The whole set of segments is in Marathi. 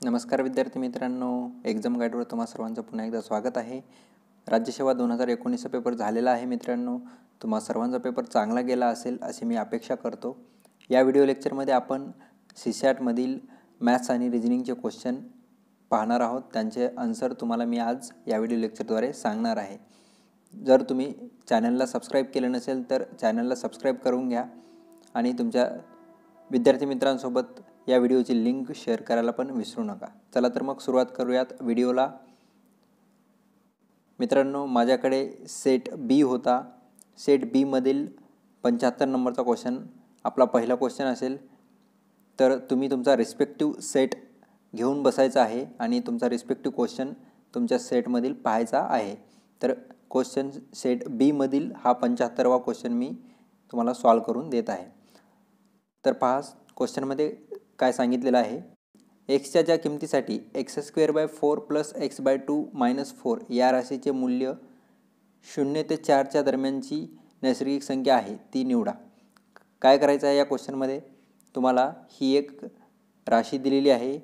नमस्कार विद्यार्थी मित्रांनो, एक्झाम गाईडवर तुम्हा सर्वांचं पुन्हा एकदा स्वागत आहे. राज्यसेवा 2019चा पेपर झालेला आहे मित्रांनो. तुम्हा सर्वांचा पेपर चांगला गेला असेल अशी मी अपेक्षा करतो. या व्हिडिओ लेक्चरमध्ये आपण CSATमधील मॅथ्स आणि रिजनिंगचे क्वेश्चन पाहणार आहोत. त्यांचे आन्सर तुम्हाला मी आज या व्हिडिओ लेक्चरद्वारे सांगणार आहे. जर तुम्ही चॅनलला सबस्क्राईब केलं नसेल तर चॅनलला सबस्क्राईब करून घ्या आणि तुमच्या विद्यार्थी मित्रांसोबत या व्हिडिओची लिंक शेअर करायला पण विसरू नका. चला तर मग सुरुवात करूयात व्हिडिओला. मित्रांनो, माझ्याकडे सेट बी होता. सेट बी मधील 75 नंबरचा क्वेश्चन आपला पहिला क्वेश्चन असेल. तर तुम्ही तुमचा रिस्पेक्टिव्ह सेट घेऊन बसायचा आहे आणि तुमचा रिस्पेक्टिव्ह क्वेश्चन तुमच्या सेटमधील पाहायचा आहे. तर क्वेश्चन सेट बी मधील हा 75वा क्वेश्चन मी तुम्हाला सॉल्व करून देत आहे. तर पहा, क्वेश्चनमध्ये काय सांगितलेलं आहे. एक्सच्या ज्या किमतीसाठी x² 4 + x/2 - 4 या राशीचे मूल्य 0 ते 4च्या दरम्यानची नैसर्गिक संख्या आहे ती निवडा. काय करायचं आहे या क्वेश्चनमध्ये, तुम्हाला ही एक राशी दिलेली आहे.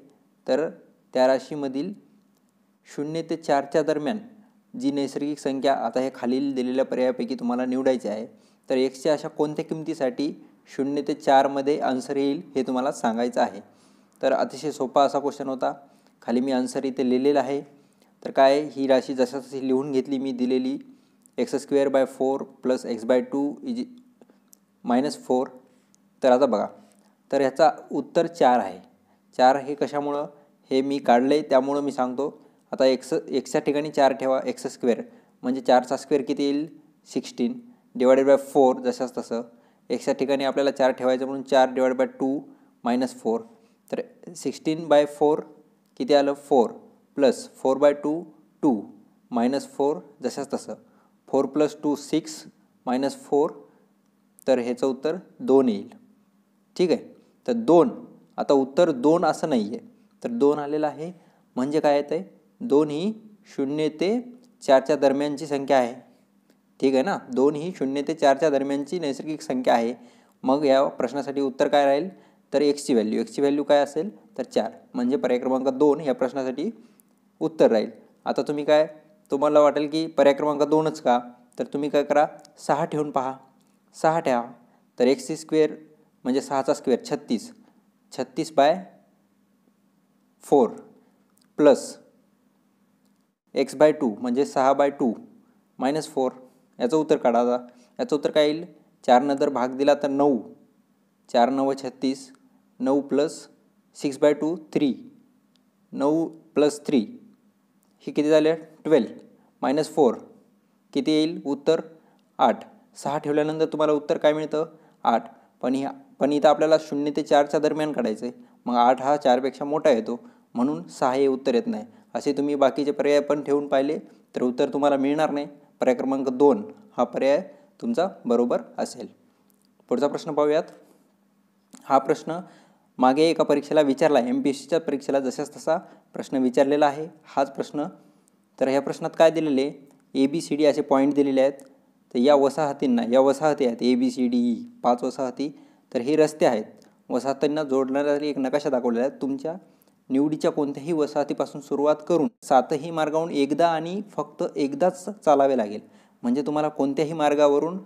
तर त्या राशीमधील 0 ते 4च्या दरम्यान जी नैसर्गिक संख्या, आता हे खालील दिलेल्या पर्यायापैकी तुम्हाला निवडायची आहे. तर एक्सच्या अशा कोणत्या किमतीसाठी 0 ते 4मध्ये आन्सर येईल हे तुम्हाला सांगायचं आहे. तर अतिशय सोपा असा क्वेश्चन होता. खाली मी आन्सर इथे लिहिलेलं आहे. तर काय, ही राशी जसं तशी लिहून घेतली मी दिलेली, x² 4 + x/2 - 4. तर आता बघा, तर ह्याचा उत्तर 4 आहे. 4 हे कशामुळं हे मी काढले त्यामुळं मी सांगतो. आता एक्सच्या ठिकाणी 4 ठेवा, x² म्हणजे 4चा स्क्वेअर किती येईल 16 / 4 जशाच तसं. एक्सच्या ठिकाणी आपल्याला 4 ठेवायचं म्हणून 4 / 2 - 4. तर 16/4 किती आलं 4 + 4/2 2 - 4 जशाच तसं. 4 + 2 6 - 4. तर ह्याचं उत्तर 2 येईल. ठीक आहे. तर 2, आता उत्तर 2 असं नाही आहे. तर 2 आलेलं आहे म्हणजे काय येतं आहे, 2 ही 0 ते 4च्या दरम्यानची संख्या आहे. ठीक आहे ना. 2 ही 0 ते 4च्या दरम्यानची नैसर्गिक संख्या आहे. मग या प्रश्नासाठी उत्तर काय राहील, तर एक्सची व्हॅल्यू काय असेल तर 4, म्हणजे पर्याय क्रमांक 2 या प्रश्नासाठी उत्तर राहील. आता तुम्ही काय, तुम्हाला वाटेल की पर्याय क्रमांक 2च का, तर तुम्ही काय करा, 6 ठेवून पहा. 6 ठेवा. तर x² म्हणजे 6चा स्क्वेअर 36 36/4 + x/2 म्हणजे 6/2 - 4. याचं उत्तर काढा. आता याचं उत्तर काय येईल, 4 जर भाग दिला तर 9, 4 9 36, 9 + 6/2 3, 9 + 3 ही किती झाले 12 - 4 किती येईल उत्तर 8. 6 ठेवल्यानंतर तुम्हाला उत्तर काय मिळतं 8. पण इथं आपल्याला 0 ते 4च्या दरम्यान काढायचं आहे. मग 8 हा 4पेक्षा मोठा येतो म्हणून 6 हे उत्तर येत नाही. असे तुम्ही बाकीचे पर्याय पण ठेवून पाहिले तर उत्तर तुम्हाला मिळणार नाही. पर्याय क्रमांक 2 हा पर्याय तुमचा बरोबर असेल. पुढचा प्रश्न पाहूयात. हा प्रश्न मागे एका परीक्षेला विचारला आहे. MPSCच्या परीक्षेला जशाच तसा प्रश्न विचारलेला आहे हाच प्रश्न. तर ह्या प्रश्नात काय दिलेले, ABCD असे पॉईंट दिलेले आहेत. तर या वसाहती आहेत ABCDE 5 वसाहती. तर हे रस्ते आहेत. वसाहतींना जोडणारा एक नकाशा दाखवलेला आहे. तुमच्या निवडीच्या कोणत्याही वसाहतीपासून सुरुवात करून 7ही मार्गावरून एकदा आणि फक्त एकदाच चालावे लागेल. म्हणजे तुम्हाला कोणत्याही मार्गावरून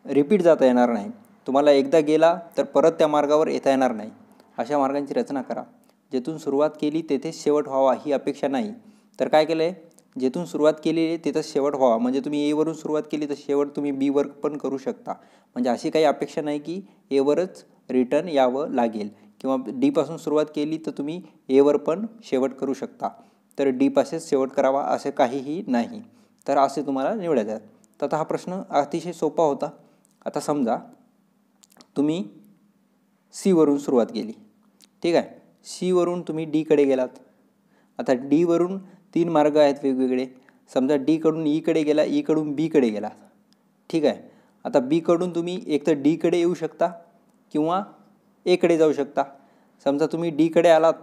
रिपीट जाता येणार नाही. तुम्हाला एकदा गेला तर परत त्या मार्गावर येता येणार नाही. अशा मार्गांची रचना करा. जेथून सुरुवात केली तेथे शेवट व्हावा ही अपेक्षा नाही. तर काय केलं आहे, जेथून सुरुवात केली आहे तिथं शेवट व्हावा. म्हणजे तुम्ही एवरून सुरुवात केली तर शेवट तुम्ही बीवर पण करू शकता. म्हणजे अशी काही अपेक्षा नाही की एवरच रिटर्न यावं लागेल, किंवा डीपासून सुरुवात केली तर तुम्ही एवर पण शेवट करू शकता. तर डीपासूनच शेवट करावा असे काहीही नाही. तर असे तुम्हाला निवडायचे आहेत. तर आता हा प्रश्न अतिशय सोपा होता. आता समजा तुम्ही सीवरून सुरुवात केली. ठीक आहे. सीवरून तुम्ही डीकडे गेलात. आता डीवरून 3 मार्ग आहेत वेगवेगळे. समजा डीकडून ईकडे गेला, ईकडून बीकडे गेला. ठीक आहे. आता बीकडून तुम्ही एक तर डीकडे येऊ शकता किंवा एकडे जाऊ शकता. समजा तुम्ही डीकडे आलात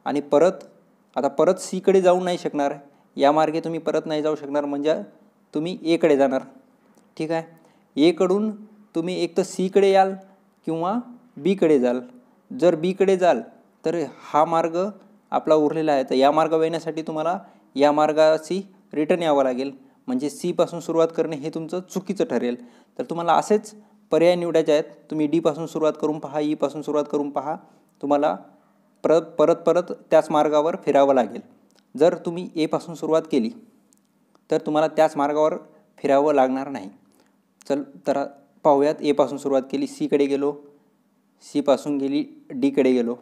आणि परत सीकडे जाऊ नाही शकणार. या मार्गे तुम्ही परत नाही जाऊ शकणार, म्हणजे तुम्ही एकडे जाणार. ठीक आहे. एकडून तुम्ही एक तर सीकडे याल किंवा बीकडे जाल. जर बीकडे जाल तर हा मार्ग आपला उरलेला आहे, तर या मार्गावर येण्यासाठी तुम्हाला या मार्गाची रिटर्न यावं लागेल, म्हणजे सी पासून सुरुवात करणे हे तुमचं चुकीचं ठरेल. तर तुम्हाला असेच पर्याय निवडायचे आहेत. तुम्ही डी पासून सुरुवात करून पहा, ई पासून सुरुवात करून पहा, तुम्हाला परत त्याच मार्गावर फिरावं लागेल. जर तुम्ही ए पासून सुरुवात केली तर तुम्हाला त्याच मार्गावर फिरावं लागणार नाही. तर पाहूयात. ए पासून सुरुवात केली, सीकडे गेलो, सी पासून गेली डीकडे गेलो,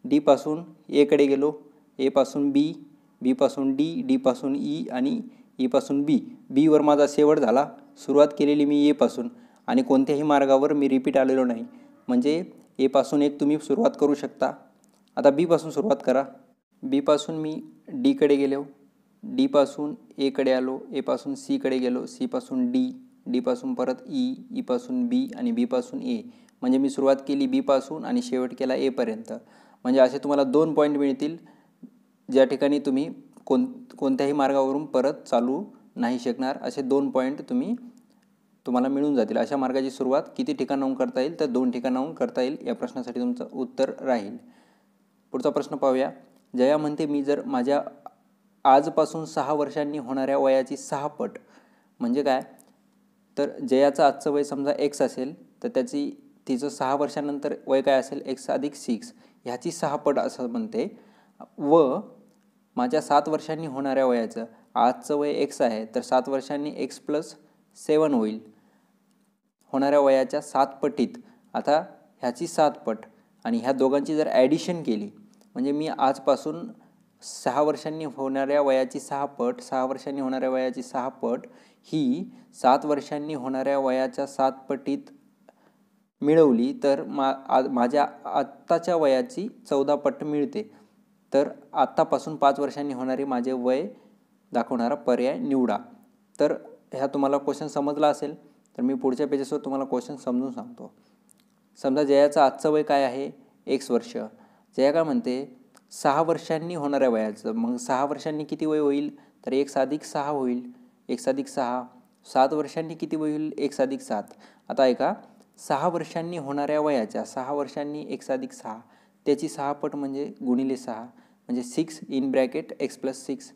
डी पासून एकडे गेलो, ए पासून बी, बी पासून डी, डी पासून ई आणि ई पासून बी. बीवर माझा शेवट झाला. सुरुवात केलेली मी ए पासून आणि कोणत्याही मार्गावर मी रिपीट आलेलो नाही, म्हणजे ए पासून एक तुम्ही सुरुवात करू शकता. आता बी पासून सुरुवात करा. बी पासून मी डीकडे गेलो, डी पासून एकडे आलो, ए पासून सीकडे गेलो, सी पासून डी, डी पासून परत ई, ई पासून बी आणि बी पासून ए. म्हणजे मी सुरुवात केली बी पासून आणि शेवट केला एपर्यंत. म्हणजे असे तुम्हाला 2 पॉईंट मिळतील, ज्या ठिकाणी तुम्ही कोणत्याही मार्गावरून परत चालू नाही शकणार. असे 2 पॉईंट तुम्हाला मिळून जातील. अशा मार्गाची सुरुवात किती ठिकाणाहून करता येईल? तर 2 ठिकाणाहून करता येईल. या प्रश्नासाठी तुमचं उत्तर राहील. पुढचा प्रश्न पाहूया. जया म्हणते, मी जर माझ्या आजपासून 6 वर्षांनी होणाऱ्या वयाची 6 पट, म्हणजे काय, तर जयाचं आजचं वय समजा एक्स असेल, तर तिचं 6 वर्षांनंतर वय काय असेल? एक्स अधिक 6, ह्याची 6 पट असं म्हणते. व माझ्या 7 वर्षांनी होणाऱ्या वयाचं, आजचं वय एक्स आहे, तर 7 वर्षांनी एक्स प्लस 7 होईल. होणाऱ्या वयाच्या 7 पटीत आता ह्याची 7 पट आणि ह्या दोघांची जर ॲडिशन केली, म्हणजे मी आजपासून 6 वर्षांनी होणाऱ्या वयाची 6 पट, 6 वर्षांनी होणाऱ्या वयाची 6 पट ही 7 वर्षांनी होणाऱ्या वयाच्या 7 पटीत मिळवली तर माझ्या आत्ताच्या वयाची 14 पट मिळते. तर आत्तापासून 5 वर्षांनी होणारे माझे वय दाखवणारा पर्याय निवडा. तर ह्या तुम्हाला क्वेश्चन समजला असेल, तर मी पुढच्या पेजेसवर तुम्हाला क्वेश्चन समजून सांगतो. समजा जयाचं आजचं वय काय आहे? एक्स वर्ष. जया काय म्हणते? 6 वर्षांनी होणाऱ्या वयाचं. मग 6 वर्षांनी किती वय होईल? तर एक्स अधिक 6 होईल. एक्स अधिक 6. 7 वर्षांनी किती वय होईल? एक्स अधिक 7. आता ऐका, 6 वर्षांनी होणाऱ्या वयाच्या, 6 वर्षांनी एक्स अधिक 6, त्याची 6 पट म्हणजे गुणिले 6, म्हणजे 6 इन ब्रॅकेट एक्स प्लस 6.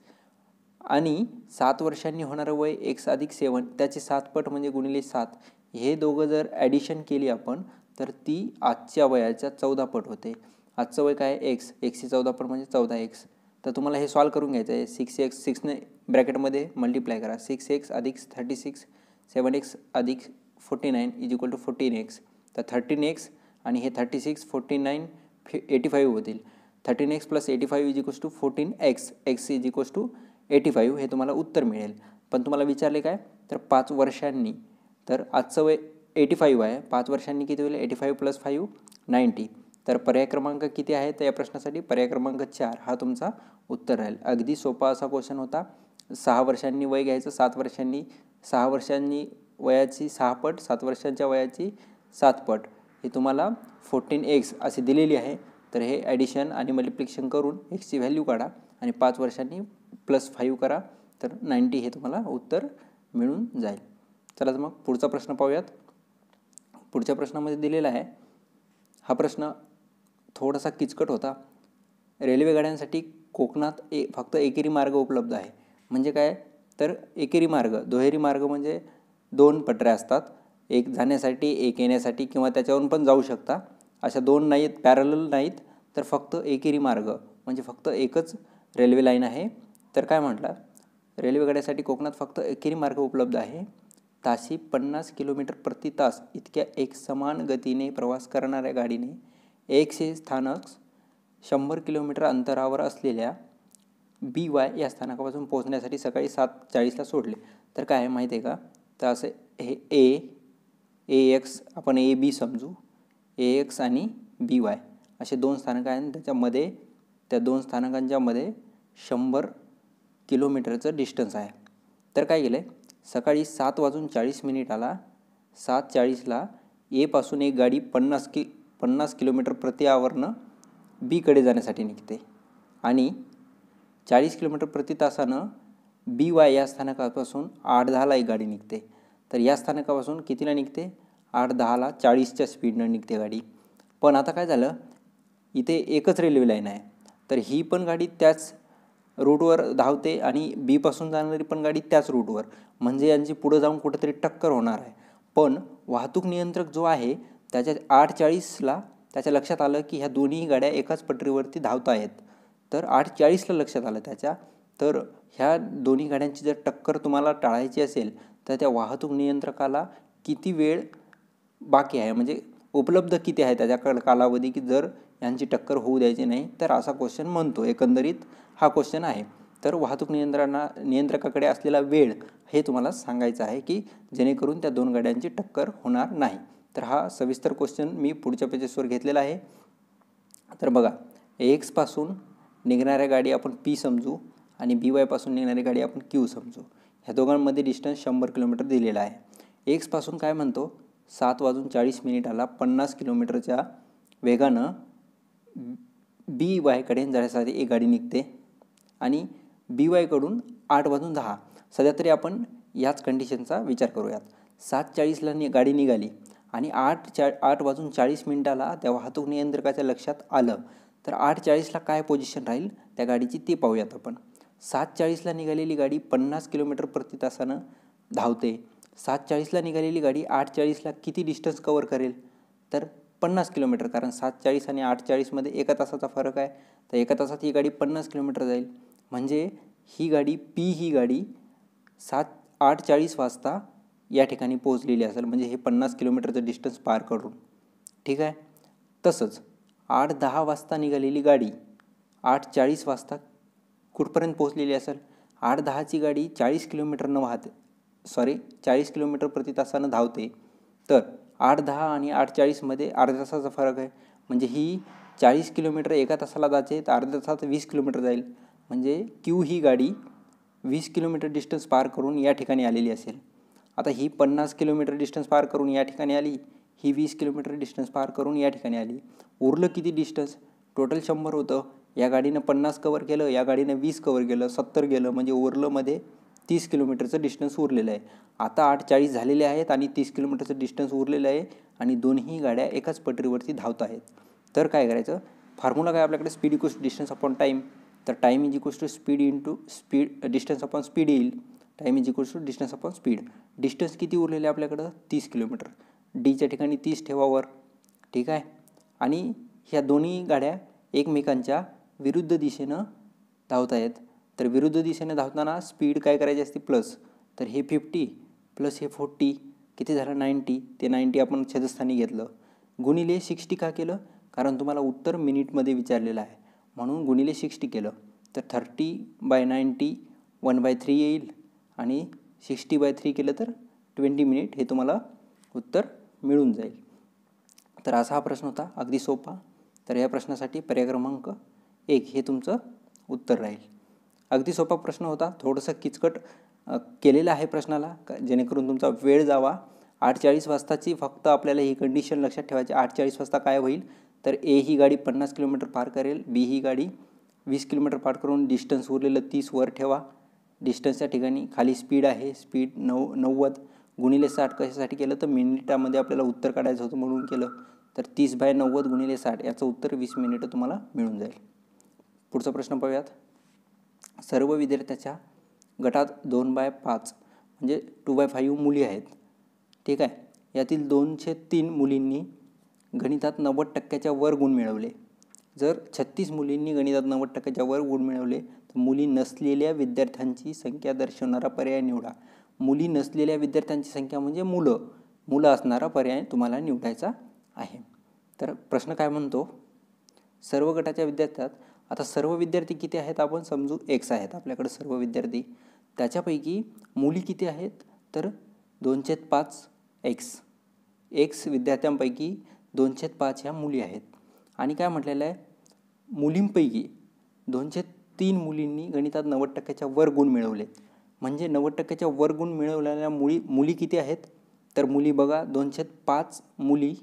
आणि 7 वर्षांनी होणारं वय एक्स अधिक 7, त्याची 7 पट म्हणजे गुणिले 7. हे दोघं जर ॲडिशन केली आपण, तर ती आजच्या वयाच्या 14 पट होते. आजचं वय काय? एक्स. एक्सची 14 पट म्हणजे 14 एक्स. तर तुम्हाला हे सॉल्व करून घ्यायचं आहे. 6x, 6ने ब्रॅकेटमध्ये मल्टिप्लाय करा. 6x अधिक 36, 7x अधिक 49 इज इक्वल टू 14x. तर 13x आणि हे 36, 49, 85 होतील. 13x plus 85 is equals to 14x. X is equals to 85 हे तुम्हाला उत्तर मिळेल. पण तुम्हाला विचारले काय? तर 5 वर्षांनी. तर आजचं वय 85 आहे. 5 वर्षांनी किती होईल? 85 प्लस 5 90. तर पर्याय क्रमांक किती आहे? तर या प्रश्नासाठी पर्याय क्रमांक 4 हा तुमचा उत्तर राहील. अगदी सोपा असा क्वेश्चन होता. 6 वर्षांनी वय घ्यायचं, 6 वर्षांनी वयाची 6 पट, 7 वर्षांच्या वयाची 7 पट. हे तुम्हाला 14x अशी दिलेली आहे. तर हे ॲडिशन आणि मल्टिप्लिकेशन करून एक्सची व्हॅल्यू काढा आणि 5 वर्षांनी प्लस 5 करा, तर 90 हे तुम्हाला उत्तर मिळून जाईल. चला तर मग पुढचा प्रश्न पाहूयात. पुढच्या प्रश्नामध्ये दिलेला आहे. हा प्रश्न थोडासा किचकट होता. रेल्वे गाड्यांसाठी कोकणात फक्त एकेरी मार्ग उपलब्ध आहे. म्हणजे काय? तर एकेरी मार्ग, दुहेरी मार्ग म्हणजे 2 पटऱ्या असतात, एक जाण्यासाठी एक येण्यासाठी, किंवा त्याच्यावरून पण जाऊ शकता. अशा 2 नाहीत, पॅरलल नाहीत, तर फक्त एकेरी मार्ग म्हणजे फक्त एकच रेल्वे लाईन आहे. तर काय म्हटलं? रेल्वे गाड्यासाठी कोकणात फक्त एकेरी मार्ग उपलब्ध आहे. ताशी 50 किलोमीटर प्रति तास इतक्या एक समान गतीने प्रवास करणाऱ्या गाडीने एकशे स्थानक 100 किलोमीटर अंतरावर असलेल्या BY या स्थानकापासून पोहोचण्यासाठी सकाळी 7:40ला सोडले. तर काय माहिती आहे का? तर असं हे AX आपण AB समजू, AX आणि BY असे 2 स्थानकं आहेत. त्याच्यामध्ये त्या 2 स्थानकांच्या मध्ये 100 किलोमीटरचं डिस्टन्स आहे. तर काय केलं आहे? सकाळी 7:40 7:40ला ए पासून एक गाडी 50 किलोमीटर प्रति आवरनं बीकडे जाण्यासाठी निघते आणि 40 किलोमीटर प्रति तासानं BY या स्थानकापासून 8:10ला एक गाडी निघते. तर या स्थानकापासून कितीला निघते? 8:10ला 40च्या स्पीडनं निघते गाडी. पण आता काय झालं? इथे एकच रेल्वे लाईन आहे. तर ही पण गाडी त्याच रूटवर धावते आणि बीपासून जाणारी पण गाडी त्याच रूटवर, म्हणजे यांची पुढं जाऊन कुठेतरी टक्कर होणार आहे. पण वाहतूक नियंत्रक जो आहे त्याच्या 8:40ला त्याच्या लक्षात आलं की ह्या दोन्ही गाड्या एकाच पटरीवरती धावत आहेत. तर 8:40ला लक्षात आलं त्याच्या, तर ह्या दोन्ही गाड्यांची जर टक्कर तुम्हाला टाळायची असेल तर त्या वाहतूक नियंत्रकाला किती वेळ बाकी आहे, म्हणजे उपलब्ध किती आहे त्याच्याकडे कालावधी, की जर यांची टक्कर होऊ द्यायची नाही, तर असा क्वेश्चन म्हणतो. एकंदरीत हा क्वेश्चन आहे. तर वाहतूक नियंत्रकाकडे असलेला वेळ हे तुम्हाला सांगायचं आहे की जेणेकरून त्या दोन गाड्यांची टक्कर होणार नाही. तर हा सविस्तर क्वेश्चन मी पुढच्या पेजेसवर घेतलेला आहे. तर बघा, एक्सपासून निघणाऱ्या गाडी आपण पी समजू आणि बी वायपासून निघणारी गाडी आपण क्यू समजू. ह्या दोघांमध्ये डिस्टन्स 100 किलोमीटर दिलेला आहे. एक्सपासून काय म्हणतो, 7:40 50 किलोमीटरच्या वेगानं बी वायकडे जाण्यासाठी एक गाडी निघते आणि बी वायकडून 8:10. सध्या तरी आपण याच कंडिशनचा विचार करूयात. 7:40ला गाडी निघाली आणि 8:40 त्या वाहतूक नियंत्रकाच्या लक्षात आलं, तर 8:40ला काय पोझिशन राहील त्या गाडीची ते पाहूयात आपण. 7:40ला निघालेली गाडी 50 किलोमीटर प्रति तासानं धावते. 7:40ला निघालेली गाडी 8:40ला किती डिस्टन्स कवर करेल, तर 50 किलोमीटर, कारण 7:40 आणि 8:40मध्ये एका तासाचा फरक आहे. तर एका तासात ही गाडी 50 किलोमीटर जाईल. म्हणजे ही गाडी ही गाडी 8:40 वाजता या ठिकाणी पोहोचलेली असेल, म्हणजे हे 50 किलोमीटरचं डिस्टन्स पार करून. ठीक आहे. तसंच 8:10 वाजता निघालेली गाडी 8:40 वाजता कुठपर्यंत पोहोचलेली असेल. 8:10ची गाडी 40 किलोमीटर प्रति तासानं धावते. तर 8:10 आणि 8:40मध्ये अर्ध्या तासाचा फरक आहे. म्हणजे ही 40 किलोमीटर एका तासाला जाते, तर अर्ध्या तासात 20 किलोमीटर जाईल. म्हणजे क्यू ही गाडी 20 किलोमीटर डिस्टन्स पार करून या ठिकाणी आलेली असेल. आता ही 50 किलोमीटर डिस्टन्स पार करून या ठिकाणी आली, ही 20 किलोमीटर डिस्टन्स पार करून या ठिकाणी आली. उरलं किती डिस्टन्स, टोटल 100 होतं. या गाडीनं 50 कवर केलं, या गाडीनं 20 कवर केलं, 70 गेलं, म्हणजे उरलं मध्ये 30 किलोमीटरचं डिस्टन्स उरलेलं आहे. आता 8:40 झालेले आहेत आणि 30 किलोमीटरचं डिस्टन्स उरलेलं आहे आणि दोन्ही गाड्या एकाच पटरीवरती धावत आहेत. तर काय करायचं, फॉर्म्युला काय आपल्याकडे, speed equals distance upon time. तर time is equals to speed into distance upon speed येईल. Time is equals to distance upon speed. Distance किती उरलेलं आहे आपल्याकडं, 30 किलोमीटर. डीच्या ठिकाणी 30 ठेवावर. ठीक आहे. आणि ह्या दोन्ही गाड्या एकमेकांच्या विरुद्ध दिशेनं धावत आहेत. तर विरुद्ध दिशेने धावताना स्पीड काय करायची असते, प्लस. तर हे 50 प्लस हे 40 किती झालं, 90. ते 90 आपण छेदस्थानी घेतलं. गुणिले 60 का केलं, कारण तुम्हाला उत्तर मिनिटमध्ये विचारलेलं आहे, म्हणून गुणिले 60 केलं. तर 30/90 1/3 येईल आणि 60/3 केलं तर 20 मिनिट, हे तुम्हाला उत्तर मिळून जाईल. तर असा हा प्रश्न होता, अगदी सोपा. तर या प्रश्नासाठी पर्याय क्रमांक 1 हे तुमचं उत्तर राहील. अगदी सोपा प्रश्न होता, थोडंसं किचकट केलेलं आहे प्रश्नाला, जेणेकरून तुमचा वेळ जावा. 8:40 वाजताची फक्त आपल्याला ही कंडिशन लक्षात ठेवायची. 8:40 वाजता काय होईल, तर ए ही गाडी 50 किलोमीटर पार करेल, बी ही गाडी 20 किलोमीटर पार करून डिस्टन्स उरलेलं 30 वर ठेवा. डिस्टन्सच्या ठिकाणी खाली स्पीड आहे, स्पीड 90 गुणिले 60 कशासाठी केलं, तर मिनिटामध्ये आपल्याला उत्तर काढायचं होतं म्हणून केलं. तर 30/90 गुणिले 60 याचं उत्तर 20 मिनिटं तुम्हाला मिळून जाईल. पुढचा प्रश्न पाहूयात. सर्व विद्यार्थ्याच्या गटात 2/5 म्हणजे 2/5 मुली आहेत. ठीक आहे. यातील 203 मुलींनी गणितात 90% वर गुण मिळवले. जर 36 मुलींनी गणितात 90% वर गुण मिळवले तर मुली नसलेल्या विद्यार्थ्यांची संख्या दर्शवणारा पर्याय निवडा. मुली नसलेल्या विद्यार्थ्यांची संख्या म्हणजे मुलं असणारा पर्याय तुम्हाला निवडायचा आहे. तर प्रश्न काय म्हणतो, सर्व गटाच्या विद्यार्थ्यात, आता सर्व विद्यार्थी किती आहेत आपण समजू, x आहेत आपल्याकडे सर्व विद्यार्थी. त्याच्यापैकी मुली किती आहेत, तर 2/5 x विद्यार्थ्यांपैकी 2/5 ह्या मुली आहेत. आणि काय म्हटलेलं आहे, मुलींपैकी 203 मुलींनी गणितात 90% वर गुण मिळवले. म्हणजे 90% वर गुण मिळवलेल्या मुली किती आहेत, तर मुली बघा 2/5 मुली,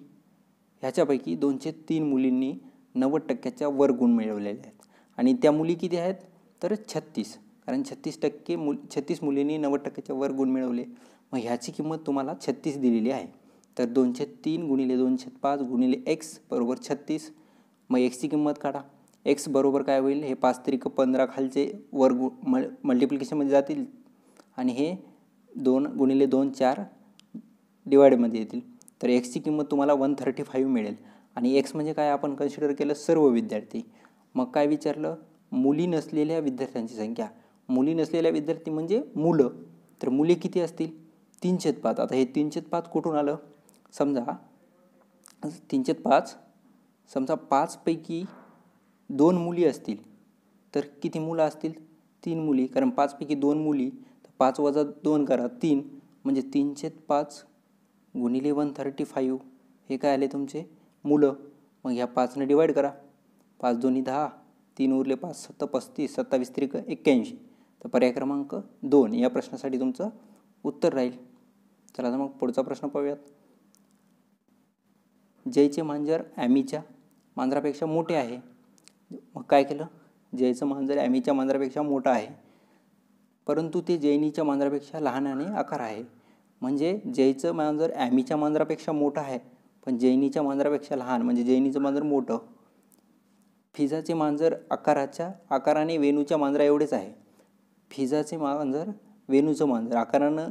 ह्याच्यापैकी 203 मुलींनी 90% वर गुण मिळवलेले आहेत. आणि त्या मुली किती आहेत, तर 36, कारण 36 मुलींनी 90% वर गुण मिळवले. मग ह्याची किंमत तुम्हाला 36 दिलेली आहे. तर 203 गुणिले 2/5 गुणिले x बरोबर 36. मग xची किंमत काढा. एक्स बरोबर काय होईल, हे 5 त्रिक 15 खालचे वर मल्टिप्लिकेशनमध्ये जातील आणि हे 2 गुणिले 2 4 डिवाइडमध्ये येतील. तर एक्सची किंमत तुम्हाला 135 मिळेल. आणि एक्स म्हणजे काय आपण कन्सिडर केलं सर्व विद्यार्थी. मग काय विचारलं, मुली नसलेल्या विद्यार्थ्यांची संख्या. मुली नसलेल्या विद्यार्थी म्हणजे मुलं. तर मुले किती असतील, 3/5. आता हे 3/5 कुठून आलं, समजा 3/5 समजा 5 पैकी 2 मुली असतील तर किती मुलं असतील, 3 मुली. कारण 5 पैकी 2 मुली, तर 5 वजा 2 करा 3, म्हणजे 3/5 गुणिले 135 हे काय आले तुमचे मुलं. मग ह्या 5ने डिवाईड करा, 5 2 10, 3 उरले 5 7 35, 27 त्रिक 81. तर पर्याय क्रमांक 2 या प्रश्नासाठी तुमचं उत्तर राहील. चला तर मग पुढचा प्रश्न पाहूयात. जयचे मांजर ॲमीच्या मांजरापेक्षा मोठे आहे. मग काय केलं, जयचं मांजर ॲमीच्या मांजरापेक्षा मोठा आहे, परंतु ते जैनीच्या मांजरापेक्षा लहान आणि आकार आहे. म्हणजे जयचं मांजर ॲमीच्या मांजरापेक्षा मोठं आहे, पण जैनीच्या मांजरापेक्षा लहान, म्हणजे जैनीचं मांजर मोठं. फिजाचे मांजर आकाराने वेणूच्या मांजरा एवढेच आहे. फिजाचे मांजर वेणूचं मांजर आकारानं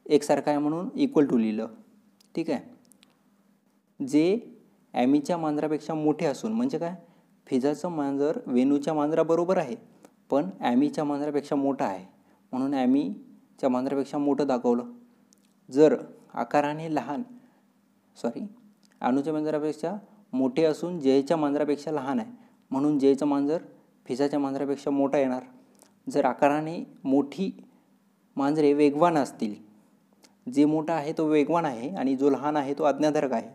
एकसारखं आहे म्हणून इक्वल टू लिहिलं. ठीक आहे. जे ॲमीच्या मांजरापेक्षा मोठे असून, म्हणजे काय, फिजाचं मांजर वेणूच्या मांजराबरोबर आहे पण ॲमीच्या मांजरापेक्षा मोठा आहे म्हणून ॲमीच्या मांजरापेक्षा मोठं दाखवलं. जर आकाराने अनुच्या मांजरापेक्षा मोठे असून जयच्या मांजरापेक्षा लहान आहे म्हणून जयचं मांजर फिजाच्या मांजरापेक्षा मोठा येणार. जर आकाराने मोठी मांजरे वेगवान असतील, जे मोठा आहे तो वेगवान आहे आणि जो लहान आहे तो आज्ञाधारक आहे,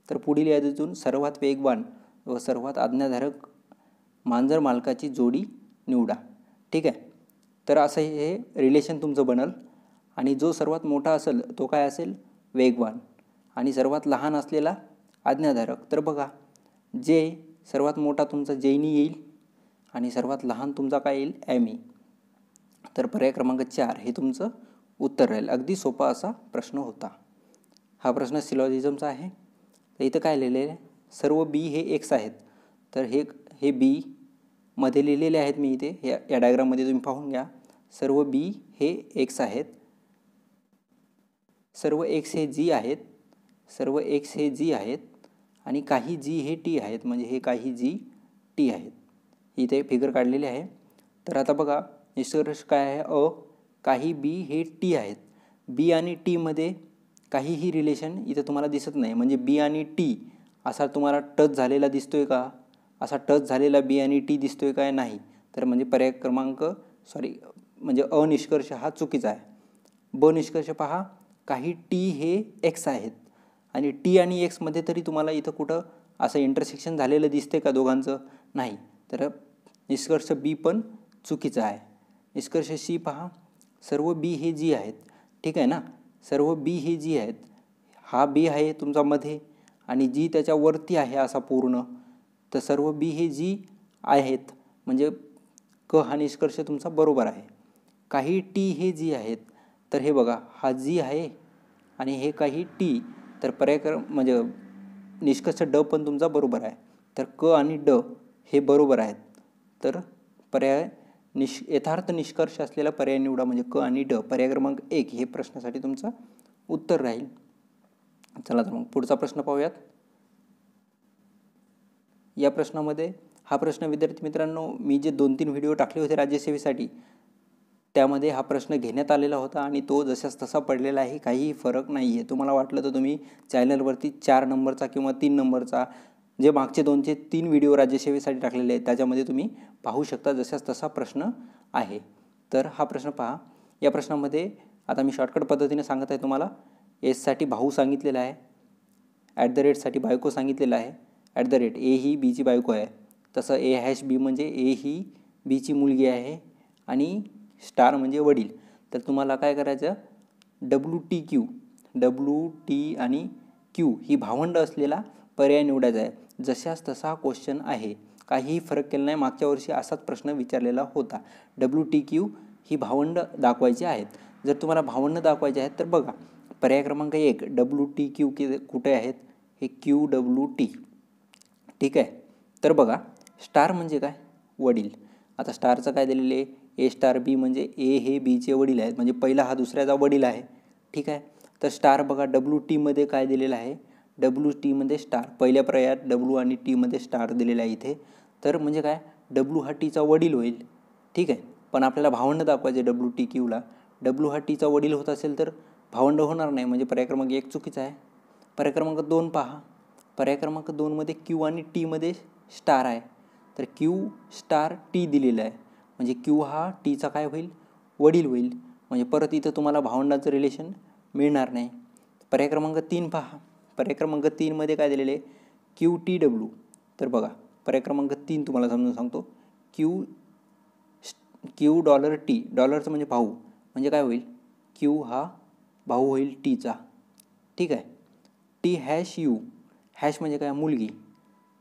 तर पुढील यादीतून सर्वात वेगवान व सर्वात आज्ञाधारक मांजर मालकाची जोडी निवडा. ठीक आहे. तर असं हे रिलेशन तुमचं बनल आणि जो सर्वात मोठा असेल तो काय असेल, वेगवान, आणि सर्वात लहान असलेला आज्ञाधारक. तर बघा, जे सर्वात मोठा तुमचा जैनी येईल आणि सर्वात लहान तुमचा काय येईल, ॲमी. तर पर्याय क्रमांक 4 हे तुमचं उत्तर राहील. अगदी सोपा असा प्रश्न होता. हा प्रश्न सिलॉजिझमचा आहे. तर इथं काय लिहिलेलं आहे, सर्व बी हे एक्स आहेत. तर हे बी मध्ये लिहिलेले आहेत मी इथे या डायग्राममध्ये तुम्ही पाहून घ्या. सर्व बी हे एक्स आहेत, सर्व एक्स हे जी आहेत, सर्व एक्स हे जी आहेत आणि काही जी हे टी आहेत, म्हणजे हे काही जी टी आहेत. इथे फिगर काढलेले आहे. तर आता बघा निष्कर्ष काय आहे, काही बी हे टी आहेत. बी आणि टीमध्ये काहीही रिलेशन इथं तुम्हाला दिसत नाही, म्हणजे बी आणि टी असा तुम्हाला टच झालेला दिसतोय का, असा टच झालेला बी आणि टी दिसतोय काय, नाही. तर म्हणजे पर्याय क्रमांक म्हणजे निष्कर्ष हा चुकीचा आहे. निष्कर्ष पहा, काही टी हे एक्स आहेत आणि टी आणि एक्समध्ये तरी तुम्हाला इथं कुठं असं इंटरसेक्शन झालेलं दिसते का दोघांचं, नाही. तर निष्कर्ष बी पण चुकीचा आहे. निष्कर्ष सी पहा, सर्व बी हे जी आहेत. ठीक आहे ना, सर्व बी हे जी आहेत. हा बी आहे तुमचा मध्ये आणि जी त्याच्यावरती आहे असा पूर्ण. तर सर्व बी हे जी आहेत, म्हणजे हा निष्कर्ष तुमचा बरोबर आहे. काही टी हे जी आहेत, तर हे बघा हा जी आहे आणि हे काही टी, तर पर्याय म्हणजे निष्कर्ष ड पण तुमचा बरोबर आहे. तर आणि ड हे बरोबर आहेत. तर पर्याय यथार्थ निष्कर्ष असलेला पर्याय निवडा, म्हणजे आणि ड. पर्याय क्रमांक 1 हे प्रश्नासाठी तुमचं उत्तर राहील. चला तर मग पुढचा प्रश्न पाहूयात. या प्रश्नामध्ये हा प्रश्न विद्यार्थी मित्रांनो, मी जे 2-3 व्हिडिओ टाकले होते राज्यसेवेसाठी त्यामध्ये हा प्रश्न घेण्यात आलेला होता आणि तो जसाच तसा पडलेला आहे, काहीही फरक नाही आहे. तुम्हाला वाटलं तर तुम्ही चॅनलवरती 4 नंबरचा किंवा 3 नंबरचा जे मागचे 2-3 व्हिडिओ राज्यसेवेसाठी टाकलेले आहेत त्याच्यामध्ये तुम्ही पाहू शकता, जसाच तसा प्रश्न आहे. तर हा प्रश्न पहा. या प्रश्नामध्ये आता मी शॉर्टकट पद्धतीने सांगत आहे तुम्हाला. एससाठी भाऊ सांगितलेला आहे, @साठी बायको सांगितलेला आहे, ए ही बीची बायको आहे. तसं A-B म्हणजे ए ही बीची मुलगी आहे आणि स्टार म्हणजे वडील. तर तुम्हाला काय करायचं, WT आणि Q ही भावंड असलेला पर्याय निवडायचा आहे. जशाच तसा क्वेश्चन आहे, काहीही फरक केला नाही. मागच्या वर्षी असाच प्रश्न विचारलेला होता. WTQ ही भावंड दाखवायची आहेत. जर तुम्हाला भावंड दाखवायचे आहेत तर बघा पर्याय क्रमांक 1 WTQ कुठे आहेत, हे QWT. ठीक आहे. तर बघा स्टार म्हणजे काय? वडील. आता स्टारचं काय दिलेलं आहे? ए स्टार बी म्हणजे ए हे बीचे वडील आहेत, म्हणजे पहिला हा दुसऱ्याचा वडील आहे. ठीक आहे. तर स्टार बघा WT काय दिलेलं आहे? WT स्टार, पहिल्या पर्यायात W आणि T स्टार दिलेला आहे इथे. तर म्हणजे काय? W हा Tचा वडील होईल. ठीक आहे. पण आपल्याला भावंड दाखवायचे WTQला. W हा Tचा वडील होत असेल तर भावंड होणार नाही, म्हणजे पर्याय क्रमांक 1 चुकीचा आहे. पर्याय क्रमांक 2 पहा. पर्याय क्रमांक 2 Q आणि T स्टार आहे. तर Q स्टार T दिलेलं आहे, म्हणजे Q हा Tचा काय होईल? वडील होईल. म्हणजे परत इथं तुम्हाला भावंडाचं रिलेशन मिळणार नाही. पर्याय क्रमांक 3 पहा. पर्याय क्रमांक 3 काय दिलेलं आहे? QTW. तर बघा, पर्याय क्रमांक 3 तुम्हाला समजून सांगतो. $T, डॉलरचं म्हणजे भाऊ, म्हणजे काय होईल? Q हा भाऊ होईल Tचा. ठीक आहे. T#U, हॅश म्हणजे काय? मुलगी.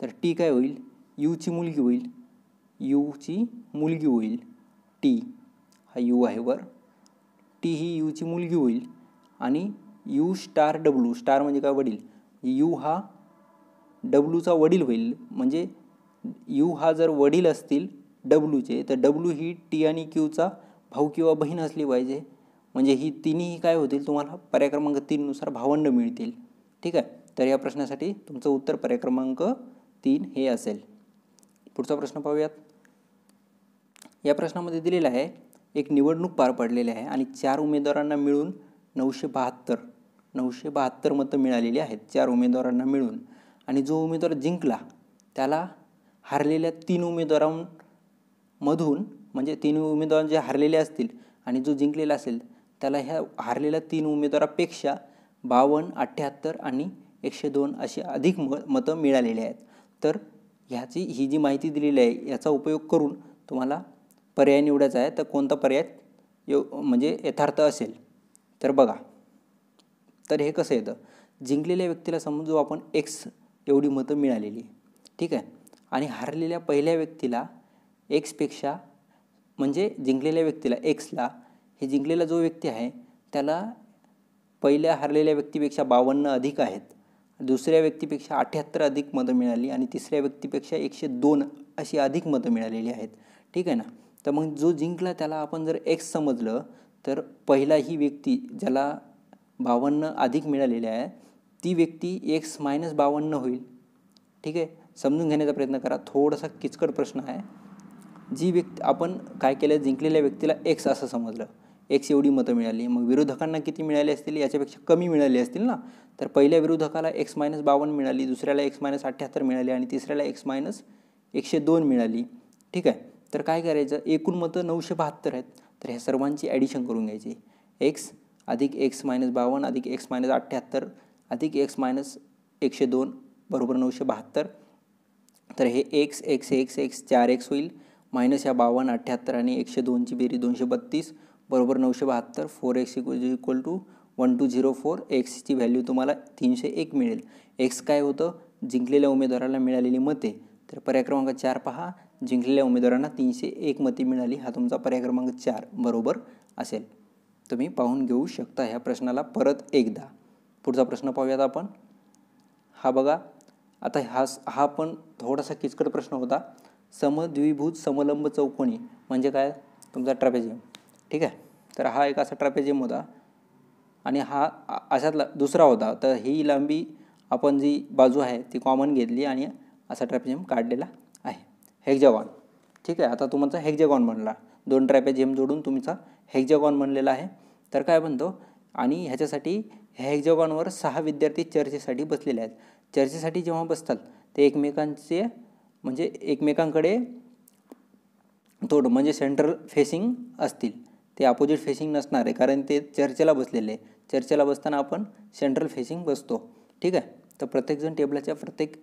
तर T काय होईल? यूची मुलगी होईल. यूची मुलगी होईल. T हा U आहे वर. T ही यूची मुलगी होईल. आणि U स्टार W, स्टार म्हणजे काय? वडील. U हा Wचा वडील होईल. म्हणजे U हा जर वडील असतील Wचे, तर W ही T आणि Qचा भाऊ किंवा बहीण असली पाहिजे. म्हणजे ही तिन्ही काय होतील? तुम्हाला पर्याय क्रमांक 3 भावंड मिळतील. ठीक आहे. तर या प्रश्नासाठी तुमचं उत्तर पर्याय क्रमांक 3 हे असेल. पुढचा प्रश्न पाहूयात. या प्रश्नामध्ये दिलेला आहे, एक निवडणूक पार पडलेली आहे आणि 4 उमेदवारांना मिळून 972 मतं मिळालेली आहेत. 4 उमेदवारांना मिळून. आणि जो उमेदवार जिंकला त्याला हारलेल्या 3 उमेदवारांमधून, म्हणजे 3 उमेदवार जे हारलेले असतील आणि जो जिंकलेला असेल त्याला ह्या हारलेल्या 3 उमेदवारापेक्षा 52, 78 आणि 102 अशी अधिक मतं मिळालेली आहेत. तर ही जी माहिती दिलेली आहे याचा उपयोग करून तुम्हाला पर्याय निवडायचा आहे. तर कोणता पर्याय म्हणजे यथार्थ असेल? तर बघा, तर हे कसं येतं? जिंकलेल्या व्यक्तीला समजू आपण X एवढी मतं मिळालेली. ठीक आहे. आणि हारलेल्या पहिल्या व्यक्तीला Xपेक्षा, म्हणजे जिंकलेल्या व्यक्तीला Xला, हे जिंकलेला जो व्यक्ती आहे त्याला पहिल्या हारलेल्या व्यक्तीपेक्षा 52 अधिक आहेत, दुसऱ्या व्यक्तीपेक्षा 78 अधिक मतं मिळाली आणि तिसऱ्या व्यक्तीपेक्षा 102 अशी अधिक मतं मिळालेली आहेत. ठीक आहे ना. तर मग जो जिंकला त्याला आपण जर X समजलं तर पहिला ही व्यक्ती ज्याला 52 अधिक मिळालेले आहे ती व्यक्ती X - 52 होईल. ठीक आहे. समजून घेण्याचा प्रयत्न करा. थोडासा किचकट प्रश्न आहे. जी व्यक्ती आपण काय केलं, जिंकलेल्या व्यक्तीला X असं समजलं, X एवढी मतं मिळाली. मग विरोधकांना किती मिळाली असतील? याच्यापेक्षा कमी मिळाली असतील ना. तर पहिल्या विरोधकाला X - 52 मिळाली, दुसऱ्याला X - 78 मिळाली आणि तिसऱ्याला X - 102 मिळाली. ठीक आहे. तर काय करायचं? एकूण मतं 972 आहेत. तर ह्या सर्वांची ॲडिशन करून घ्यायची. X अधिक X - 52 अधिक X - 78 अधिक X - 102 बरोबर 972. तर हे X 4X होईल, मायनस या 52, 78 आणि 102ची बेरीज 232 बरोबर 972. 4X equal to 1204. Xची व्हॅल्यू तुम्हाला 301 मिळेल. X काय होतं? जिंकलेल्या उमेदवाराला मिळालेली मते. तर पर्याय क्रमांक 4 पहा. जिंकलेल्या उमेदवारांना 301 मते मिळाली. हा तुमचा पर्याय क्रमांक 4 बरोबर असेल. तुम्ही पाहून घेऊ शकता ह्या प्रश्नाला परत एकदा. पुढचा प्रश्न पाहूयात आपण. हा बघा, आता हा पण थोडासा किचकट प्रश्न होता. समद्विभुज समलंब चौकोनी म्हणजे काय? तुमचा ट्रॅपेझियम. ठीक आहे. तर हा एक असा ट्रॅपेझियम होता आणि हा अशातला दुसरा होता. तर ही लांबी आपण जी बाजू आहे ती कॉमन घेतली आणि असा ट्रॅपेझियम काढलेला आहे. हेक्झागॉन. ठीक आहे. आता तुमचा हेक्झागॉन बनला. 2 ट्रॅपेझियम जोडून तुमचा हेक्झागॉन बनलेला आहे. तर काय बनतो? आणि ह्याच्यासाठी ह्या हेक्झागॉनवर 6 विद्यार्थी चर्चेसाठी बसलेले आहेत. चर्चेसाठी जेव्हा बसतात ते एकमेकांकडे थोडं म्हणजे सेंट्रल फेसिंग असतील. ते अपोजिट फेसिंग नसणार आहे, कारण ते चर्चेला बसलेले आहे. चर्चेला बसताना आपण सेंट्रल फेसिंग बसतो. ठीक आहे. तर प्रत्येकजण टेबलाच्या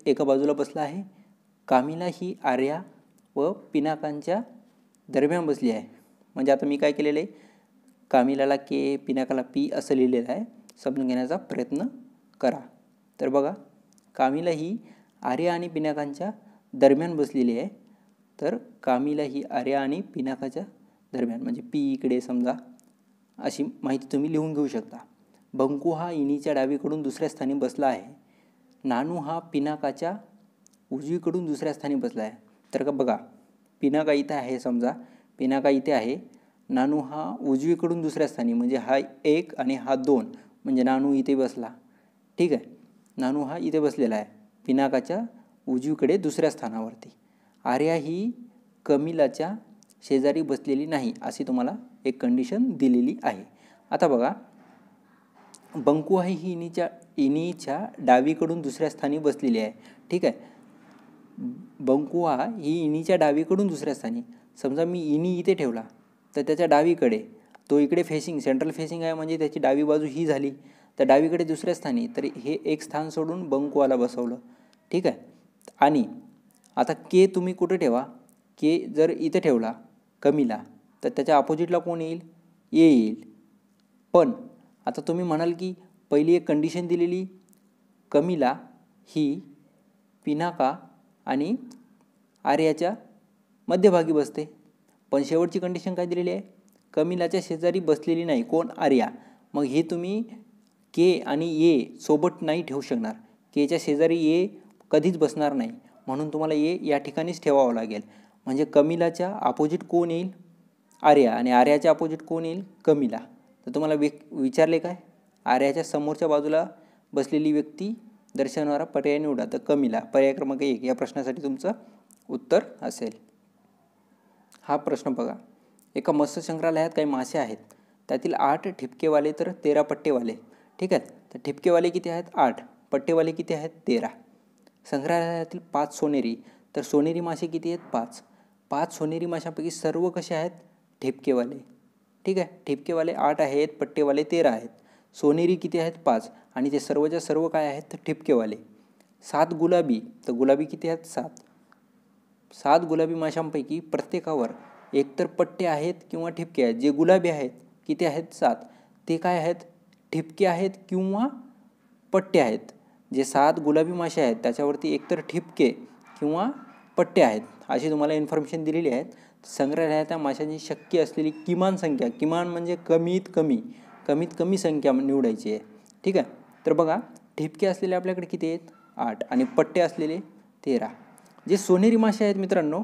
एका बाजूला बसला आहे. कामिला ही आर्या व पिनाकांच्या दरम्यान बसली आहे. म्हणजे आता मी काय केलेलं आहे, कामिलाला K, पिनाकाला P असं लिहिलेलं आहे. समजून घेण्याचा प्रयत्न करा. तर बघा, कामिला ही आर्या आणि पिनाकांच्या दरम्यान बसलेली आहे. तर कामिला ही आर्या आणि पिनाकाच्या दरम्यान, म्हणजे P इकडे समजा, अशी माहिती तुम्ही लिहून घेऊ शकता. बंकू हा इनीच्या डावीकडून दुसऱ्या स्थानी बसला आहे. नानू हा पिनाकाच्या उजवीकडून दुसऱ्या स्थानी बसला आहे. तर का बघा, पिनाका इथे आहे, समजा पिनाका इथे आहे, नानू हा उजवीकडून दुसऱ्या स्थानी, म्हणजे हा 1 आणि हा 2, म्हणजे नानू इथे बसला. ठीक आहे, नानू हा इथे बसलेला आहे पिनाकाच्या उजवीकडे दुसऱ्या स्थानावरती. आर्या ही कमिलाच्या शेजारी बसलेली नाही, अशी तुम्हाला एक कंडिशन दिलेली आहे. आता बघा, बंकू आहे ही इनीच्या डावीकडून दुसऱ्या स्थानी बसलेली आहे. ठीक आहे, बंकुआ ही इनीच्या डावीकडून दुसऱ्या स्थानी. समजा मी इनी इथे ठेवला तर त्याच्या डावीकडे, तो इकडे फेसिंग, सेंट्रल फेसिंग आहे, म्हणजे त्याची डावी बाजू ही झाली. तर डावीकडे दुसऱ्या स्थानी, तर हे एक स्थान सोडून बंकुआला बसवलं. ठीक आहे, आणि आता के तुम्ही कुठे ठेवा, के जर इथे ठेवला कमीला, तर त्याच्या अपोजिटला कोण येईल, ए येईल. पण आता तुम्ही म्हणाल की पहिली एक कंडिशन दिलेली, कमिला ही पिनाका आणि आर्याच्या मध्यभागी बसते. पण शेवटची कंडिशन काय दिलेली आहे, कमिलाच्या शेजारी बसलेली नाही, कोण, आर्या. मग हे तुम्ही के आणि ए सोबत नाही ठेवू शकणार. केच्या शेजारी ए कधीच बसणार नाही, म्हणून तुम्हाला ए या ठिकाणीच ठेवावं लागेल. म्हणजे कमिलाच्या अपोजिट कोण येईल, आर्या, आणि आर्याच्या अपोजिट कोण येईल, कमिला. तर तुम्हाला विचारले काय, आर्याच्या समोरच्या बाजूला बसलेली व्यक्ती दर्शवणारा पर्याय निवडा. तर कमिला, पर्याय क्रमांक 1 या प्रश्नासाठी तुमचं उत्तर असेल. हा प्रश्न बघा, एका मत्स्य संग्रहालयात काही मासे आहेत, त्यातील 8 ठिपकेवाले तर 13 पट्टेवाले. ठीक आहे, तर ठिपकेवाले किती आहेत, 8, पट्टेवाले किती आहेत, 13. संग्रहालयातील 5 सोनेरी, तर सोनेरी मासे किती आहेत, 5. 5 सोनेरी माशांपैकी सर्व कसे आहेत, ठिपकेवाले. ठीक आहे, ठिपकेवाले 8 आहेत, पट्टेवाले 13 आहेत, सोनेरी किती आहेत, 5, आणि ते सर्वच्या सर्व काय आहेत, तर ठिपकेवाले. 7 गुलाबी, तर गुलाबी किती आहेत, 7. 7 गुलाबी माशांपैकी प्रत्येकावर एकतर पट्टे आहेत किंवा ठिपके आहेत. जे गुलाबी आहेत किती आहेत, 7, ते काय आहेत, ठिपके आहेत किंवा पट्टे आहेत. जे 7 गुलाबी मासे आहेत त्याच्यावरती एकतर ठिपके किंवा पट्टे आहेत, अशी तुम्हाला इन्फॉर्मेशन दिलेली आहेत. संग्रहालयाच्या माशांची शक्य असलेली किमान संख्या, किमान म्हणजे कमीत कमी संख्या निवडायची आहे. ठीक आहे, तर बघा, ठिपके असलेले आपल्याकडे किती आहेत, 8, आणि पट्टे असलेले 13. जे सोनेरी मासे आहेत मित्रांनो,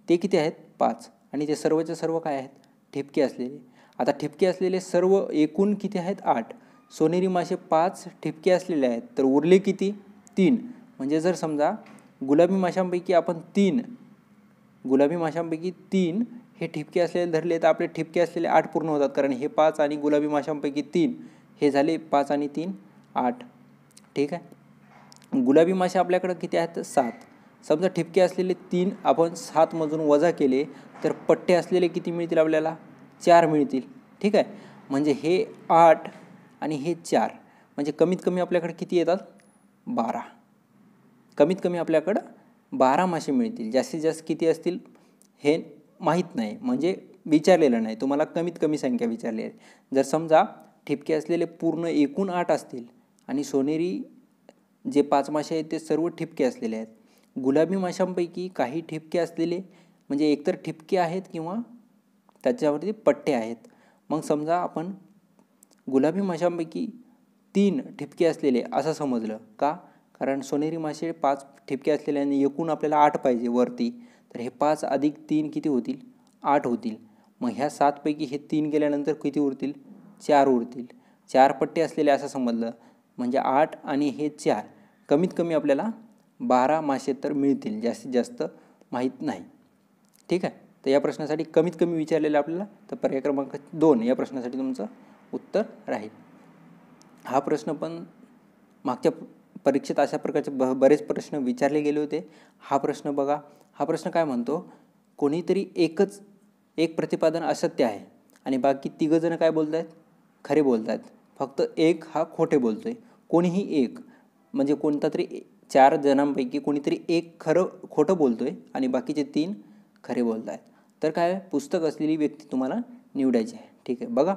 ते किती आहेत, 5, आणि ते सर्वच्या सर्व काय आहेत, ठिपके असलेले. आता ठिपके असलेले सर्व एकूण किती आहेत, 8. सोनेरी मासे 5 ठिपके असलेले आहेत, तर उरले किती, 3. म्हणजे जर समजा गुलाबी माशांपैकी आपण 3 हे ठिपके असलेले धरले, तर आपले ठिपके असलेले 8 पूर्ण होतात, कारण हे 5 आणि गुलाबी माशांपैकी 3 हे झाले 5 आणि 3 8. ठीक आहे, गुलाबी मासे आपल्याकडं किती आहेत, 7. समजा ठिपके असलेले 3 आपण 7मधून वजा केले, तर पट्टे असलेले किती मिळतील आपल्याला, 4 मिळतील. ठीक आहे, म्हणजे हे 8 आणि हे 4, म्हणजे कमीत कमी आपल्याकडे किती येतात, 12. कमीत कमी आपल्याकडं 12 मासे मिळतील. जास्तीत जास्त किती असतील हे माहीत नाही, म्हणजे विचारलेलं नाही तुम्हाला, कमीत कमी संख्या विचारली आहे. जर समजा ठिपके असलेले पूर्ण एकूण 8 असतील आणि सोनेरी जे 5 मासे आहेत ते सर्व ठिपके असलेले आहेत. गुलाबी माशांपैकी काही ठिपके असलेले, म्हणजे एकतर ठिपके आहेत किंवा त्याच्यावरती पट्टे आहेत. मग समजा आपण गुलाबी माशांपैकी 3 ठिपके असलेले असं समजलं का, कारण सोनेरी मासे 5 ठिपके असलेले आणि एकूण आपल्याला 8 पाहिजे वरती, तर हे 5 अधिक 3 किती होतील, 8 होतील. मग ह्या 7पैकी हे 3 गेल्यानंतर किती उरतील, 4 उरतील. 4 पट्टे असलेले असं समजलं, म्हणजे 8 आणि हे 4, कमीत कमी आपल्याला 12 मासे तर मिळतील, जास्तीत जास्त माहीत नाही. ठीक आहे, तर या प्रश्नासाठी कमीत कमी विचारलेलं आपल्याला, तर पर्याय क्रमांक 2 या प्रश्नासाठी तुमचं उत्तर राहील. हा प्रश्न पण मागच्या परीक्षेत अशा प्रकारचे बरेच प्रश्न विचारले गेले होते. हा प्रश्न बघा, हा प्रश्न काय म्हणतो, कोणीतरी एक प्रतिपादन असत्य आहे आणि बाकी 3 जण काय बोलत आहेत, खरे बोलत आहेत. फक्त एक हा खोटे बोलतो आहे. कोणीही एक, म्हणजे कोणता तरी 4 जणांपैकी कोणीतरी एक खोटं बोलतो आहे आणि बाकीचे 3 खरे बोलत आहेत. तर काय, पुस्तक असलेली व्यक्ती तुम्हाला निवडायची आहे. ठीक आहे, बघा,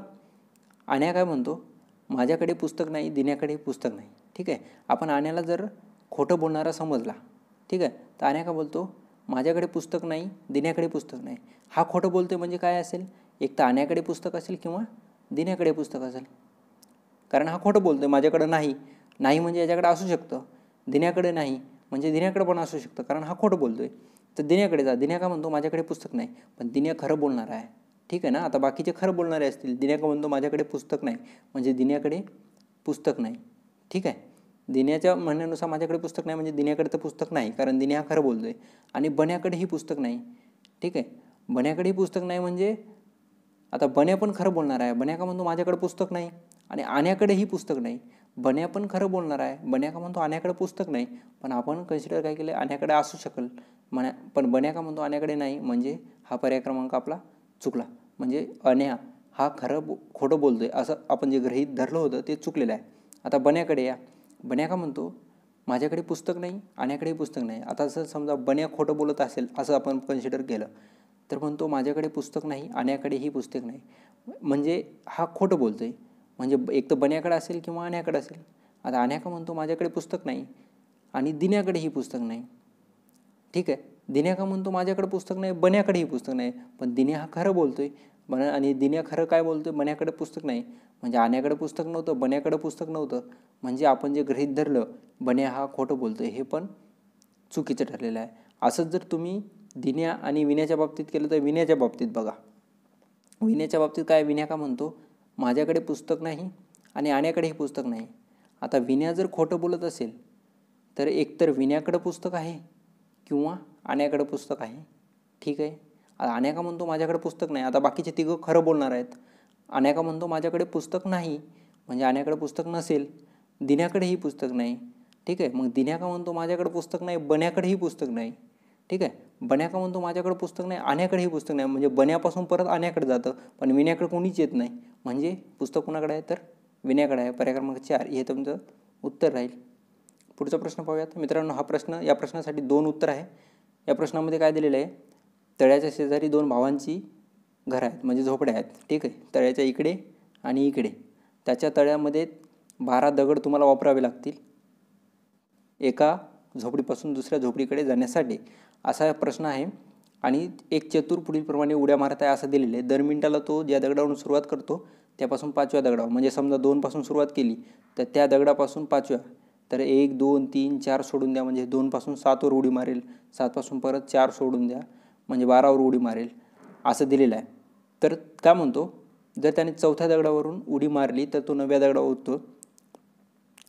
आण्या काय म्हणतो, माझ्याकडे पुस्तक नाही, दिन्याकडे पुस्तक नाही. ठीक आहे, आपण आण्याला जर खोटं बोलणारा समजला, ठीक आहे, तर आण्या काय बोलतो, माझ्याकडे पुस्तक नाही, दिन्याकडे पुस्तक नाही. हा खोटं बोलतो म्हणजे काय असेल, एक तर आण्याकडे पुस्तक असेल किंवा दिन्याकडे पुस्तक असेल, कारण हा खोटं बोलतो आहे. माझ्याकडं नाही म्हणजे याच्याकडे असू शकतं, दिन्याकडे नाही म्हणजे दिन्याकडे पण असू शकतं, कारण हा खोटं बोलतो आहे. तर दिन्याकडे जा. दिन्या का म्हणतो माझ्याकडे पुस्तक नाही, पण दिन्या खरं बोलणार आहे. ठीक आहे ना. आता बाकीचे खरं बोलणारे असतील. दिन्या का म्हणतो माझ्याकडे पुस्तक नाही, म्हणजे दिन्याकडे पुस्तक नाही. ठीक आहे. दिन्याच्या म्हणण्यानुसार माझ्याकडे पुस्तक नाही म्हणजे दिन्याकडे तर पुस्तक नाही, कारण दिन्या हा खरं बोलतोय. आणि बन्याकडेही पुस्तक नाही. ठीक आहे. बन्याकडेही पुस्तक नाही म्हणजे आता बन्या पण खरं बोलणार आहे. बन्या का म्हणतो माझ्याकडे पुस्तक नाही, आणि आण्याकडेही पुस्तक नाही. बन्या पण खरं बोलणार आहे. बन्या का म्हणतो आण्याकडे पुस्तक नाही, पण आपण कन्सिडर काय केलं, आण्याकडे असू शकेल. पण बन्या का म्हणतो आण्याकडे नाही, म्हणजे हा पर्याय क्रमांक आपला चुकला. म्हणजे अन्या हा खोटं बोलतोय असं आपण जे गृहीत धरलं होतं ते चुकलेलं आहे. आता बन्याकडे या. बन्या का म्हणतो माझ्याकडे पुस्तक नाही, आण्याकडेही पुस्तक नाही. आता असं समजा बन्या खोटं बोलत असेल असं आपण कन्सिडर केलं, तर म्हणतो माझ्याकडे पुस्तक नाही, आण्याकडेही पुस्तक नाही, म्हणजे हा खोटं बोलतोय. म्हणजे एक तर बन्याकडे असेल किंवा आण्याकडे असेल. आता आण्या का म्हणतो माझ्याकडे पुस्तक नाही आणि दिन्याकडेही पुस्तक नाही. ठीक आहे. दिन्या का म्हणतो माझ्याकडे पुस्तक नाही, बन्याकडेही पुस्तक नाही, पण दिन्या हा खरं बोलतोय. आणि दिन्या खरं काय बोलतोय, बन्याकडे पुस्तक नाही, म्हणजे आण्याकडे पुस्तक नव्हतं, बन्याकडे पुस्तक नव्हतं, म्हणजे आपण जे गृहीत धरलं बन्या हा खोटं बोलतोय हे पण चुकीचं ठरलेलं आहे. असंच जर तुम्ही दिन्या आणि विन्याच्या बाबतीत केलं तर विन्याच्या बाबतीत बघा. विन्याच्या बाबतीत काय, विन्या का म्हणतो माझ्याकडे पुस्तक नाही आणि आण्याकडेही पुस्तक नाही. आता विन्या जर खोटं बोलत असेल तर एकतर विन्याकडं पुस्तक आहे किंवा आण्याकडं पुस्तक आहे. ठीक आहे. आण्या का म्हणतो माझ्याकडे पुस्तक नाही. आता बाकीचे तिघं खरं बोलणार आहेत. आण्या का म्हणतो माझ्याकडे पुस्तक नाही, म्हणजे आण्याकडे पुस्तक नसेल. दिन्याकडेही पुस्तक नाही. ठीक आहे. मग दिन्या का म्हणतो माझ्याकडे पुस्तक नाही, बन्याकडेही पुस्तक नाही. ठीक आहे. बन्या का म्हणतो माझ्याकडे पुस्तक नाही, आण्याकडेही पुस्तक नाही, म्हणजे बन्यापासून परत आण्याकडे जातं, पण विन्याकडे कोणीच येत नाही, म्हणजे पुस्तक कोणाकडे आहे तर विन्याकडे आहे. पर्याय क्रमांक 4 हे तुमचं उत्तर राहील. पुढचा प्रश्न पाहूयात मित्रांनो. या प्रश्नासाठी 2 उत्तर आहे. या प्रश्नामध्ये काय दिलेलं आहे, तळ्याच्या शेजारी 2 भावांची घरं आहेत, म्हणजे झोपड्या आहेत. ठीक आहे. तळ्याच्या इकडे आणि इकडे. त्याच्या तळ्यामध्ये 12 दगड तुम्हाला वापरावे लागतील एका झोपडीपासून दुसऱ्या झोपडीकडे जाण्यासाठी, असा प्रश्न आहे. आणि एक चतुर पुढीलप्रमाणे उड्या मारत आहे असं दिलेलं आहे. दर मिनिटाला तो ज्या दगडावरून सुरुवात करतो त्यापासून 5व्या दगडावर, म्हणजे समजा 2 पासून सुरुवात केली तर त्या दगडापासून 5व्या, तर 1 2 3 4 सोडून द्या, म्हणजे 2 पासून 7वर उडी मारेल. 7 पासून परत 4 सोडून द्या, म्हणजे 12वर उडी मारेल असं दिलेलं आहे. तर काय म्हणतो, जर त्याने 4थ्या दगडावरून उडी मारली तर तो 9व्या दगडावर उठतो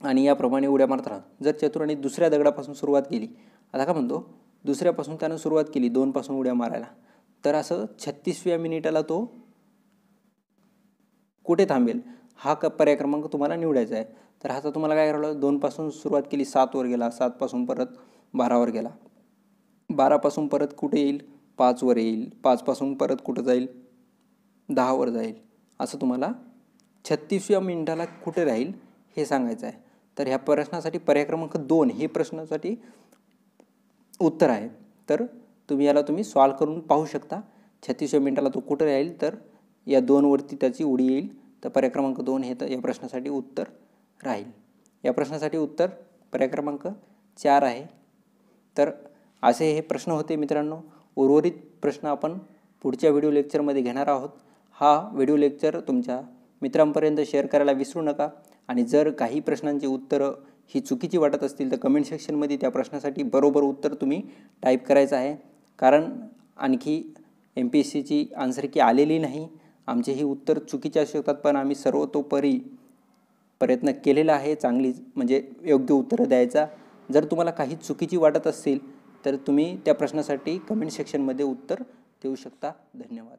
आणि याप्रमाणे उड्या मारत राहतो. जर चतुराने दुसऱ्या दगडापासून सुरुवात केली, आता काय म्हणतो दुसऱ्यापासून त्यानं सुरुवात केली 2 पासून उड्या मारायला, तर असं 36व्या मिनिटाला तो कुठे थांबेल हा पर्याय क्रमांक तुम्हाला निवडायचा आहे. तर आता तुम्हाला काय करावं, 2 पासून सुरुवात केली 7वर गेला, 7 पासून परत 12वर गेला, 12 पासून परत कुठे येईल 5वर येईल, 5 पासून परत कुठं जाईल 10वर जाईल. असं तुम्हाला 36व्या मिनिटाला कुठे राहील हे सांगायचं आहे. तर ह्या प्रश्नासाठी पर्याय क्रमांक 2 हे प्रश्नासाठी उत्तर आहे. तर तुम्ही सॉल्व करून पाहू शकता. 36व्या मिनिटाला तो कुठे राहील, तर या 2वरती त्याची उडी येईल. तर पर्याय क्रमांक 2 हे तर या प्रश्नासाठी उत्तर राहील. या प्रश्नासाठी उत्तर पर्याय क्रमांक 4 आहे. तर असे हे प्रश्न होते मित्रांनो. उर्वरित प्रश्न आपण पुढच्या व्हिडिओ लेक्चरमध्ये घेणार आहोत. हा व्हिडिओ लेक्चर तुमच्या मित्रांपर्यंत शेअर करायला विसरू नका. आणि जर काही प्रश्नांची उत्तरं ही चुकीची वाटत असतील तर कमेंट सेक्शनमध्ये त्या प्रश्नासाठी बरोबर उत्तर तुम्ही टाईप करायचं आहे. कारण आणखी MPSCची आन्सर की आलेली नाही. आमचे ही उत्तर चुकीचे असू शकतात, पण आम्ही सर्वतोपरी प्रयत्न केलेला आहे चांगली म्हणजे योग्य उत्तरं द्यायचा. जर तुम्हाला काही चुकीची वाटत असेल तर तुम्ही त्या प्रश्नासाठी कमेंट सेक्शनमध्ये उत्तर देऊ शकता. धन्यवाद.